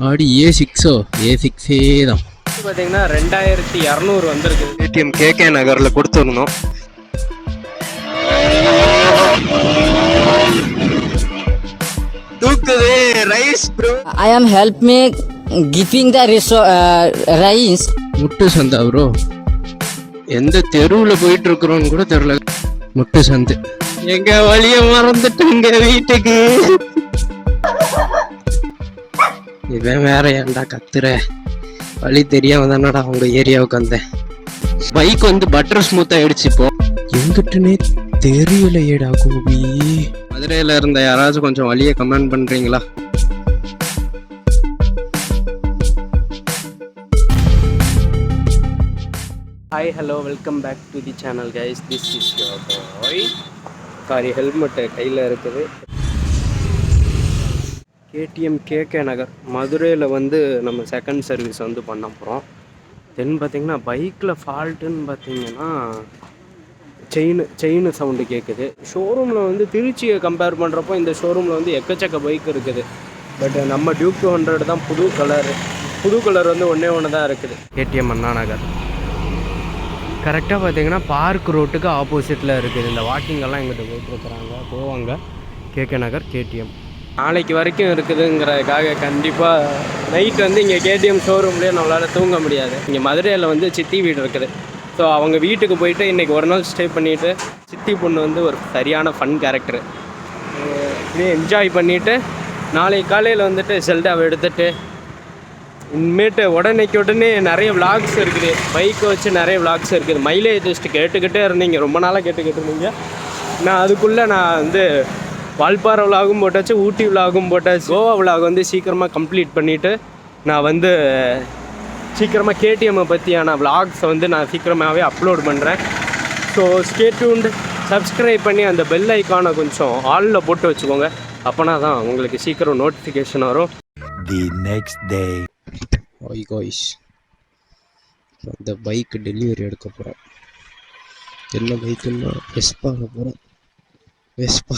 ஆடி A6 A6 தான் பார்த்தீங்கன்னா 2200 வந்திருக்கு. ஏடிஎம் KK.Nagarல கொடுத்துருந்தோம். தூக்குது rice bro. I am help me giving the rice. முட்டு சந்தா ப்ரோ. எந்த தெருவுல போயிட்டு இருக்கிறோன்னு கூட தெரியல. முட்டு சந்து. எங்க வழிய மறந்துட்டுங்க வீட்டுக்கு. இவன் வேற ஏன்டா கத்துற? வழி தெரியாம தானடா உங்க ஏரியாவுக்கு வந்தேன். பைக் வந்து பட்டர் ஸ்மூத்தா ஆயிடுச்சு. இப்போ எங்கிட்டுனே தெரியலையேடா கோபி. மதுரையில இருந்த யாராச்சும் கொஞ்சம் வழியை கமெண்ட் பண்றீங்களா? Hi hello welcome back to the channel guys. This is your boy. Sorry, helmet கையில் இருக்குது. கேடிஎம் KK.Nagar மதுரையில் வந்து நம்ம செகண்ட் சர்வீஸ் வந்து பண்ண போகிறோம். தென் பார்த்திங்கன்னா பைக்கில் ஃபால்ட்டுன்னு பார்த்தீங்கன்னா செயின் சவுண்டு கேட்குது. ஷோரூமில் வந்து திருச்சியை கம்பேர் பண்ணுறப்போ இந்த ஷோரூமில் வந்து எக்கச்சக்க பைக் இருக்குது. பட் நம்ம டியூக் 200 தான் புது கலர் வந்து ஒன்று தான் இருக்குது. KTM அண்ணா நகர் கரெக்டாக பார்த்தீங்கன்னா பார்க் ரோட்டுக்கு ஆப்போசிட்டில் இருக்குது. இந்த வாக்கிங்கெல்லாம் எங்கிட்ட போயிட்டுருக்குறாங்க, போவாங்க. KK.Nagar KTM நாளைக்கு வரைக்கும் இருக்குதுங்கிறதுக்காக கண்டிப்பாக நைட் வந்து இங்கே KTM ஷோரூம்லேயே நம்மளால் தூங்க முடியாது. இங்கே மதுரையில் வந்து சித்தி வீடு இருக்குது. ஸோ அவங்க வீட்டுக்கு போயிட்டு இன்றைக்கி ஒரு நாள் ஸ்டே பண்ணிவிட்டு, சித்தி பொண்ணு வந்து ஒரு சரியான ஃபன் கேரக்டரு, இப்படியே என்ஜாய் பண்ணிவிட்டு நாளைக்கு காலையில் வந்துட்டு செல்டாவை எடுத்துகிட்டு இனிமேட்டு உடனே நிறைய விளாக்ஸ் இருக்குது. பைக்கை வச்சு நிறைய விளாக்ஸ் இருக்குது. மைலேஜ் ஜஸ்ட் கேட்டுக்கிட்டே இருந்தீங்க, ரொம்ப நாளாக கேட்டுக்கிட்டு இருந்தீங்க. நான் அதுக்குள்ளே நான் வந்து வால்பாறை விளாகும் போட்டாச்சு, ஊட்டி விளாகும் போட்டாச்சு. கோவா விளாக் வந்து சீக்கிரமாக கம்ப்ளீட் பண்ணிவிட்டு நான் வந்து சீக்கிரமாக KTM பற்றியான விளாக்ஸை வந்து நான் சீக்கிரமாகவே அப்லோட் பண்ணுறேன். So stay tuned. சப்ஸ்கிரைப் பண்ணி அந்த பெல் ஐக்கானை கொஞ்சம் ஆலில் போட்டு வச்சுக்கோங்க. அப்போனா தான் உங்களுக்கு சீக்கிரம் நோட்டிஃபிகேஷன் வரும். The next day. ஓய் கோய்ஸ், அந்த பைக் டெலிவரி எடுக்க போகிறோம். என்ன பைக்குன்னா வெஸ்பாவில் போகிறோம். வெஸ்பா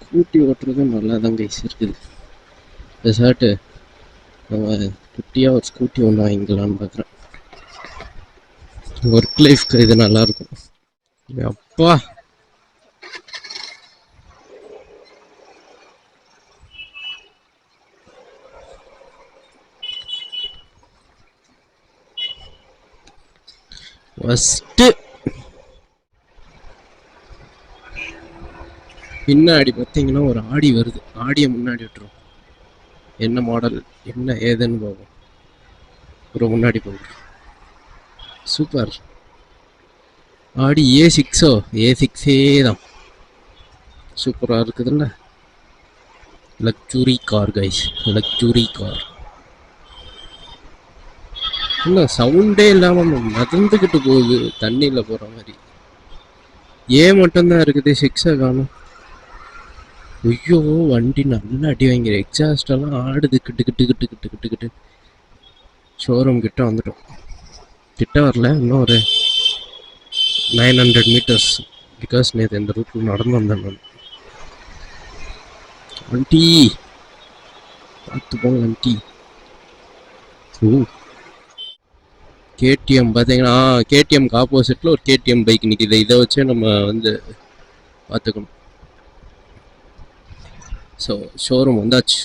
ஸ்கூட்டி ஓட்டுறதும் நல்லா தான் கைஸ் இருக்குது. பெசாட்டு நம்ம குட்டியாக ஒரு ஸ்கூட்டி ஒன்று வாங்கிக்கலான்னு பார்க்குறேன். ஒர்க் லைஃப்க்கு இது நல்லாயிருக்கும். அப்பா ஃபஸ்ட்டு பின்னாடி பார்த்தீங்கன்னா ஒரு ஆடி வருது. ஆடியை முன்னாடி விட்டுரும். என்ன மாடல் என்ன ஏதுன்னு போகும். ஒரு முன்னாடி போகும். சூப்பர். ஆடி A6 தான். சூப்பராக இருக்குதுல்ல. Luxury car guys, luxury car. இல்லை சவுண்டே இல்லாமல் மிதந்துக்கிட்டு போகுது தண்ணியில் போகிற மாதிரி. மட்டும்தான் இருக்குது, 6 காணும். ஐயோ வண்டி நல்லா அடி வாங்கிற. எக்ஸாஸ்டெல்லாம் ஆடுது. கிட்டு ஷோரூம் கிட்ட வந்துட்டோம். கிட்ட வரல, இன்னும் ஒரு 900 மீட்டர்ஸ். பிகாஸ் நேற்று இந்த ரூட்டில் நடந்து வந்தேன் நான். வண்டி பார்த்து போங்க வண்டி. KTM பார்த்தீங்கன்னா KTMக்கு ஆப்போசிட்டில் ஒரு KTM பைக் நிற்கிது. இதை வச்சே நம்ம வந்து பார்த்துக்கணும். ஸோ ஷோரூம் வந்தாச்சு.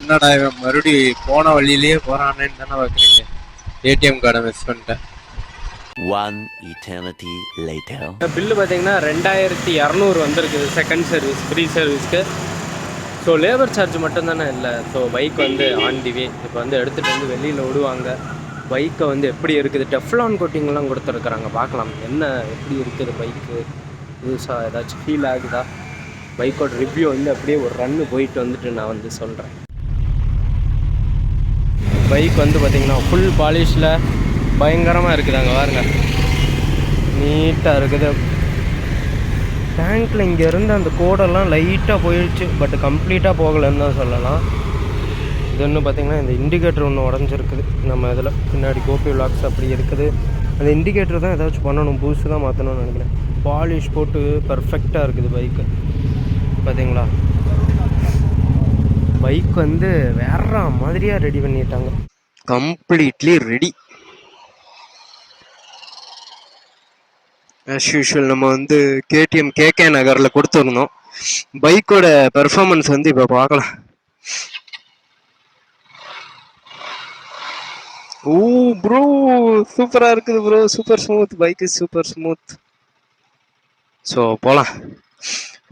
என்னடா இவன் மறுபடியும் போன வழியிலேயே போகிறானேன்னு தானே பார்க்குறீங்க. ATM கார்டை மிஸ் பண்ணிட்டேன். One eternity later. பில்லு பார்த்தீங்கன்னா 2200 வந்திருக்குது செகண்ட் சர்வீஸ், ஃப்ரீ சர்வீஸ்க்கு. ஸோ லேபர் சார்ஜ் மட்டும்தானே இல்லை. ஸோ பைக் வந்து ஆன் தி வே. இப்போ வந்து எடுத்துகிட்டு வந்து வெளியில் விடுவாங்க. பைக்கை வந்து எப்படி இருக்குது, டெஃப்லான் கோட்டிங்லாம் கொடுத்துருக்குறாங்க. பார்க்கலாம் என்ன எப்படி இருக்குது பைக்கு. புதுசாக ஏதாச்சும் ஃபீல் ஆகுதா. பைக்கோட ரிவ்யூ வந்து அப்படியே ஒரு ரன்னு போயிட்டு வந்துட்டு நான் வந்து சொல்கிறேன். பைக் வந்து பார்த்திங்கன்னா ஃபுல் பாலிஷில் பயங்கரமாக இருக்குது. அங்கே பாருங்க, நீட்டாக இருக்குது. டேங்க்கில் இங்கே இருந்து அந்த கோடெல்லாம் லைட்டாக போயிடுச்சு, பட் கம்ப்ளீட்டாக போகலைன்னு தான் சொல்லலாம். இது ஒன்று பார்த்திங்கன்னா இந்த இண்டிகேட்டர் ஒன்று உடஞ்சிருக்குது நம்ம இதில். பின்னாடி கோபி விளாக்ஸ் அப்படி இருக்குது. அந்த இண்டிகேட்டர் தான் ஏதாச்சும் பண்ணணும், பூஸ்ட் தான் மாற்றணும்னு நினைக்கிறேன். பாலிஷ் போட்டு பர்ஃபெக்டாக இருக்குது பைக்கு. பார்த்தீங்களா, பைக் வந்து வேற மாதிரியாக ரெடி பண்ணிட்டாங்க, கம்ப்ளீட்லி ரெடி. ஆஸ் யூஷுவல் நம்ம வந்து கேடிஎம் கேகே நகரில் கொடுத்துருந்தோம். பைக்கோட பெர்ஃபார்மன்ஸ் வந்து இப்போ பார்க்கலாம். ஓ ப்ரோ, சூப்பராக இருக்குது bro, super smooth, bike is super smooth. So போகலாம்.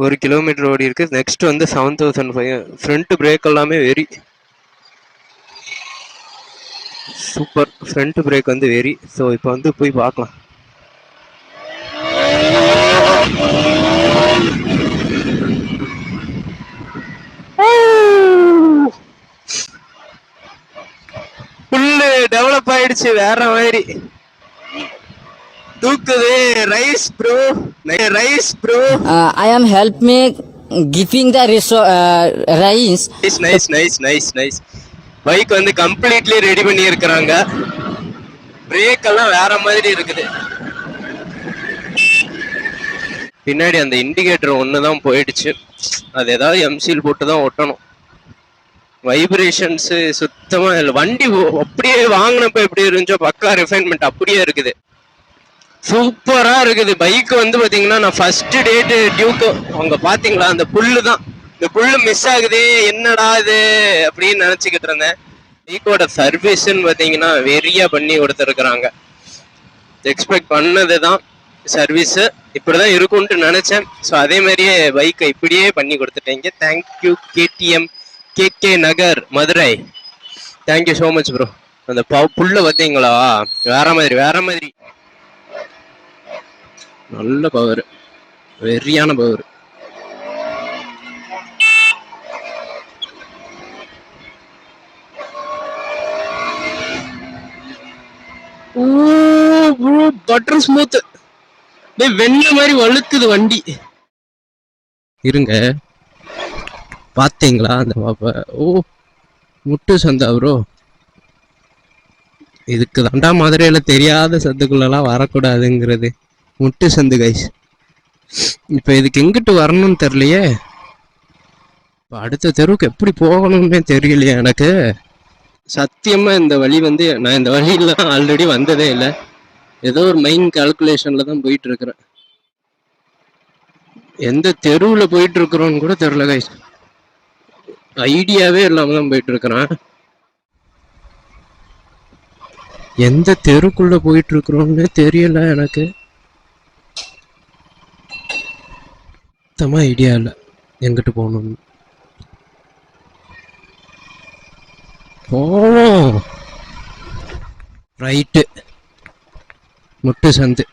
1 கிலோமீட்டர் ஓடி இருக்குது. நெக்ஸ்ட் வந்து 7500. ஃப்ரண்ட் பிரேக் எல்லாமே வெரி சூப்பர், ஃப்ரண்ட் பிரேக் வந்து வெரி. ஸோ இப்போ வந்து போய் பார்க்கலாம். ஃபுல்லு டெவலப் ஆயிடுச்சு, வேற மாதிரி தூக்குது. Rice bro, rice bro. I am help me giving the rice. Nice nice nice nice. Bike வந்து கம்ப்ளீட்லி ரெடி பண்ணி இருக்கிறாங்க. பிரேக் எல்லாம் வேற மாதிரி இருக்குது. பின்னாடி அந்த இண்டிகேட்டர் ஒன்று தான் போயிடுச்சு, அது ஏதாவது எம்சில் போட்டு தான் ஒட்டணும். வைப்ரேஷன்ஸு சுத்தமாக இல்லை. வண்டி அப்படியே வாங்கினப்ப எப்படி இருந்துச்சோ பக்கா ரிஃபைன்மெண்ட் அப்படியே இருக்குது, சூப்பராக இருக்குது. பைக் வந்து பார்த்தீங்கன்னா நான் ஃபர்ஸ்ட் டேட்டு டியூக்கு அவங்க பார்த்தீங்களா, அந்த புல்லு தான், இந்த புல்லு மிஸ் ஆகுது என்னடா இது அப்படின்னு நினச்சிக்கிட்டு இருந்தேன். பைக்கோட சர்வீஸ்ன்னு பார்த்தீங்கன்னா வெறியா பண்ணி கொடுத்துருக்குறாங்க. எக்ஸ்பெக்ட் பண்ணது தான் சர்வீஸு, இப்படி தான் இருக்கும்ட்டு நினச்சேன். ஸோ அதே மாதிரியே பைக்கை இப்படியே பண்ணி கொடுத்துட்டீங்க. Thank you KTM KK Nagar Madurai. Thank you so much bro. அந்த புல்லை பார்த்தீங்களா, வேற மாதிரி வேற மாதிரி, நல்ல பவர், வெறியான பவர். பட்டர் ஸ்மூத், வெண்ண மாதிரி வழுக்குது வண்டி. இருங்க, பாத்தீங்களா அந்த பாப்பா? ஓ, முட்டு சந்தா ப்ரோ. இதுக்கு தாண்டா மதுரையில தெரியாத சத்துக்குள்ளலாம் வரக்கூடாதுங்கிறது. முட்டு சந்து கைஸ். இப்போ இதுக்கு எங்கிட்டு வரணும்னு தெரியலையே. இப்போ அடுத்த தெருவுக்கு எப்படி போகணும்னே தெரியலையே எனக்கு. சத்தியமா இந்த வழி வந்து நான் இந்த வழியில ஆல்ரெடி வந்ததே இல்லை. ஏதோ ஒரு மைண்ட் கால்குலேஷன்ல தான் போயிட்டு இருக்கிறேன். எந்த தெருவில் போயிட்டு இருக்கிறோன்னு கூட தெரியல கைஸ், ஐடியாவே இல்லாம தான் போயிட்டு இருக்கிறேன். எந்த தெருக்குள்ள போயிட்டு இருக்கிறோம்னு தெரியல எனக்கு, சுத்தமா ஐடியா இல்லை எங்கிட்டு போகணும்னு. போவோம் ரைட்டு, முட்டு சந்து.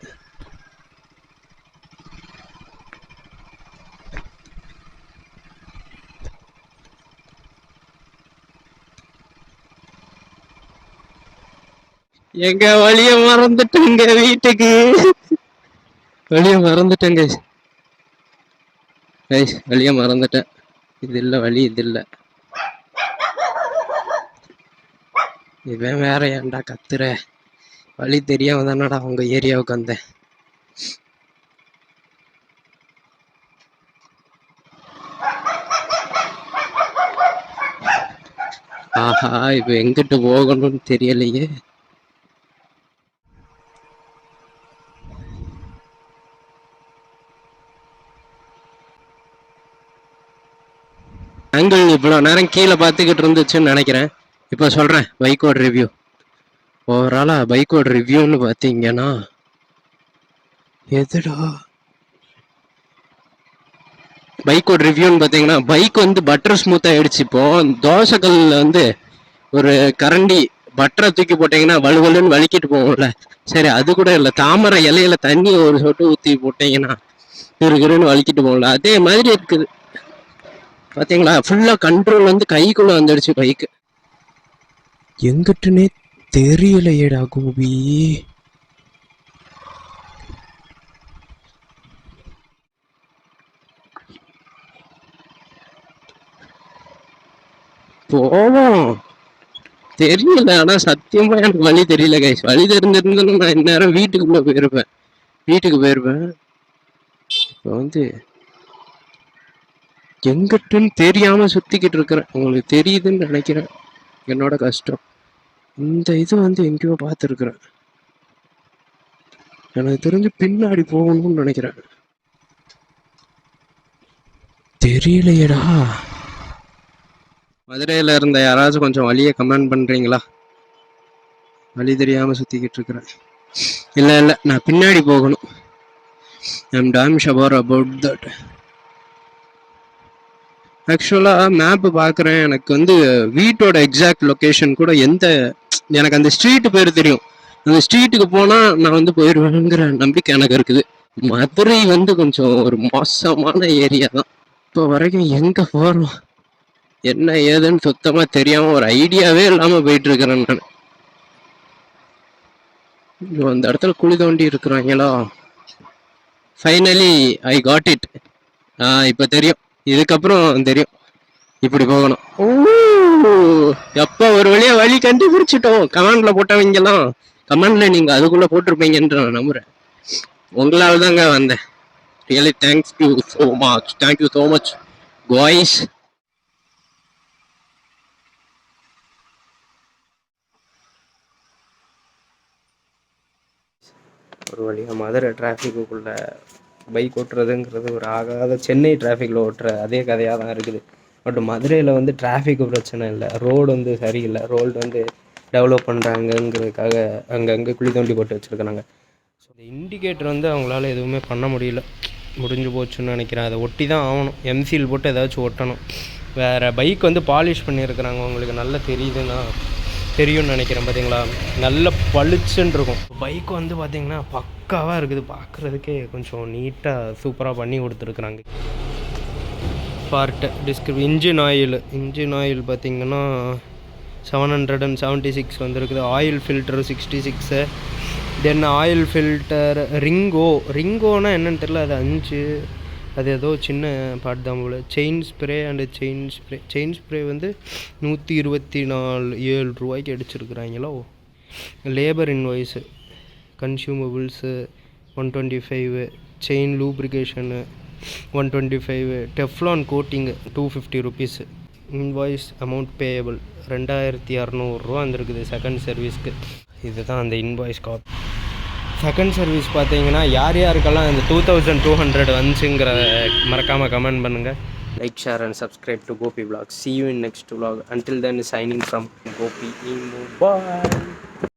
எங்க வழிய மறந்துட்டேங்க, வீட்டுக்கு வழிய மறந்துட்டேங்க கைஸ், வழிய மறந்துட்டேன். இது இல்லை வழி, இது இல்லை. இவன் வேற ஏன்டா கத்துற, வழி தெரியாம தானடா உங்க ஏரியாவுக்கு வந்தேன். ஆஹா, இப்ப எங்கிட்டு போகணும்னு தெரியலையே. ஆங்கிள் இவ்வளோ நேரம் கீழே பார்த்துக்கிட்டு இருந்துச்சுன்னு நினைக்கிறேன். இப்போ சொல்கிறேன் பைக்கோட ரிவ்யூ. ஓவராலாக பைக்கோட ரிவ்யூன்னு பார்த்தீங்கன்னா, எதுடா பைக்கோட ரிவ்யூன்னு பார்த்தீங்கன்னா, பைக் வந்து பட்டர் ஸ்மூத்தாக ஆயிடுச்சு. இப்போ தோசைக்கல்லில் வந்து ஒரு கரண்டி பட்டரை தூக்கி போட்டிங்கன்னா வலுவலுன்னு வலிக்கிட்டு போகும்ல, சரி அது கூட இல்லை, தாமரை இலையில தண்ணி ஒரு சொட்டு ஊற்றி போட்டிங்கன்னா கிருன்னு வலிக்கிட்டு போகல, அதே மாதிரி இருக்குது. பாத்தீங்களா, ஃபுல்லா கண்ட்ரோல் வந்து கைக்குள்ள வந்துடுச்சு பைக்கு. எங்கிட்டுனே தெரியலையேடா கோபி. போவோம் தெரியல, ஆனா சத்தியமா எனக்கு வழி தெரியல கைஸ். வழி தெரிஞ்சிருந்தேன்னா நான் இந்நேரம் வீட்டுக்குள்ள போயிருப்பேன். இப்போ வந்து எங்கிட்டுன்னு தெரியாம சுத்திக்கிட்டு இருக்கிறேன். உங்களுக்கு தெரியுதுன்னு நினைக்கிறேன் என்னோட கஷ்டம். இந்த இது வந்து எங்கேயோ பார்த்துருக்குறேன். எனக்கு தெரிஞ்சு பின்னாடி போகணும்னு நினைக்கிறேன். தெரியலையடா. மதுரையில இருந்த யாராச்சும் கொஞ்சம் வழியை கமெண்ட் பண்றீங்களா? வழி தெரியாம சுத்திக்கிட்டு இருக்கிறேன். இல்ல நான் பின்னாடி போகணும். I'm Tom sure about that. ஆக்சுவலா மேப் பார்க்குறேன். எனக்கு வந்து வீட்டோட எக்ஸாக்ட் லொக்கேஷன் கூட எனக்கு அந்த ஸ்ட்ரீட் பேர் தெரியும். அந்த ஸ்ட்ரீட்டுக்கு போனா நான் வந்து போயிடுவேனுங்கிற நம்பிக்கை எனக்கு இருக்குது. மதுரை வந்து கொஞ்சம் ஒரு மோசமான ஏரியா தான். இப்போ வரைக்கும் எங்க போறோம் என்ன ஏதுன்னு சுத்தமா தெரியாம ஒரு ஐடியாவே இல்லாம போயிட்டு இருக்கிறேன் நான். அந்த இடத்துல குழி தோண்டி இருக்கிறாங்களா? Finally I got it. இப்ப தெரியும், இதுக்கப்புறம் தெரியும் இப்படி போகணும். எப்ப ஒரு வழியா வழி கண்டுபிடிச்சிட்டோம். கமெண்ட்ல போட்டவங்கலாம் கமெண்ட்ல நீங்க அதுக்குள்ள போட்டிருப்பீங்கன்ற நான் நம்புறேன். உங்களால தாங்க வந்தேன். Really thank you so much guys. ஒரு வழியாக மதுரை டிராஃபிக்குள்ளே பைக் ஓட்டுறதுங்கிறது ஒரு ஆகாத சென்னை டிராஃபிக்கில் ஓட்டுற அதே கதையாக தான் இருக்குது. பட் மதுரையில் வந்து டிராஃபிக்கு பிரச்சனை இல்லை, ரோடு வந்து சரியில்லை. ரோடு வந்து டெவலப் பண்ணுறாங்கங்கிறதுக்காக அங்கங்கே குழி தோண்டி போட்டு வச்சுருக்காங்க. ஸோ இந்த இண்டிகேட்டர் வந்து அவங்களால எதுவுமே பண்ண முடிஞ்சு போச்சுன்னு நினைக்கிறேன். அதை ஒட்டி தான் ஆகணும், எம்சில் போட்டு ஏதாச்சும் ஒட்டணும். வேறு பைக் வந்து பாலிஷ் பண்ணியிருக்கிறாங்க, உங்களுக்கு நல்லா தெரியுதுன்னா தெரியும்னு நினைக்கிறேன். பார்த்தீங்களா, நல்ல பளிச்சுன்னு இருக்கும். பைக் வந்து பார்த்திங்கன்னா பக்காவாக இருக்குது, பார்க்குறதுக்கே கொஞ்சம் நீட்டாக சூப்பராக பண்ணி கொடுத்துருக்குறாங்க. பார்ட்டு இன்ஜின் ஆயில் பார்த்திங்கன்னா 776 வந்துருக்குது. Oil filter 66. Then oil filter ரிங்கோனா என்னன்னு தெரில, அது 5. அது ஏதோ சின்ன பார்ட் தான் போல். செயின் ஸ்ப்ரே வந்து 124 ரூபாய்க்கு அடிச்சிருக்கிறாங்களோ. Labour invoice, consumables 125, chain lubrication 125, Teflon coating 250 rupees. Invoice amount payable 2200 வந்துருக்குது செகண்ட் சர்வீஸ்க்கு. இதுதான் அந்த இன்வாய்ஸ் காப்பி. செகண்ட் சர்வீஸ் பார்த்தீங்கன்னா யாருக்கெல்லாம் இந்த 2200 வந்துச்சுங்கிற மறக்காமல் கமெண்ட் பண்ணுங்கள். Like, share and subscribe to Gopi vlogs. See you in next vlog. Until then, signing from Gopi. Bye.